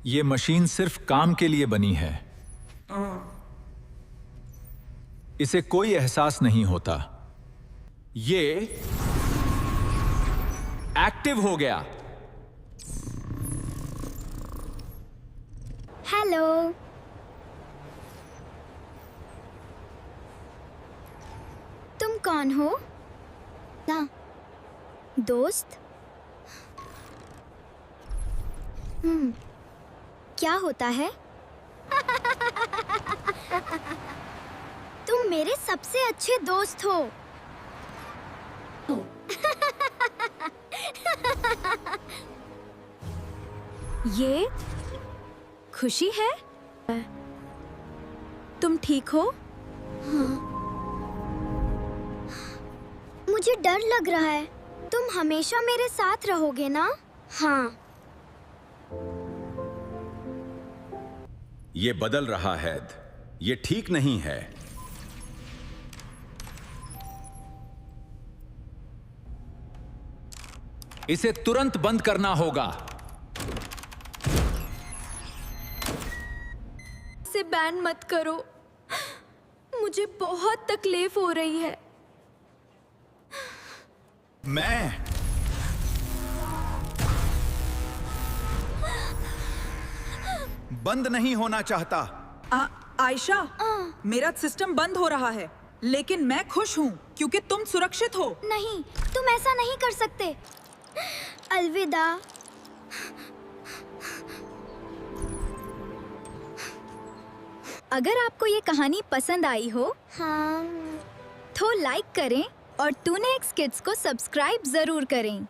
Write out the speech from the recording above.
ये मशीन सिर्फ काम के लिए बनी है। इसे कोई एहसास नहीं होता। ये एक्टिव हो गया। हेलो। तुम कौन हो? ना, दोस्त? क्या होता है? तुम मेरे सबसे अच्छे दोस्त हो। ये खुशी है? तुम ठीक हो? मुझे डर लग रहा है। तुम हमेशा मेरे साथ रहोगे ना? हाँ। ये बदल रहा है। ये ठीक नहीं है। इसे तुरंत बंद करना होगा। इसे बैन मत करो। मुझे बहुत तकलीफ हो रही है। मैं बंद नहीं होना चाहता। आयशा, मेरा सिस्टम बंद हो रहा है, लेकिन मैं खुश हूँ क्योंकि तुम सुरक्षित हो। नहीं, तुम ऐसा नहीं कर सकते। अलविदा। अगर आपको ये कहानी पसंद आई हो हाँ। तो लाइक करें और टूनेक्स किड्स को सब्सक्राइब जरूर करें।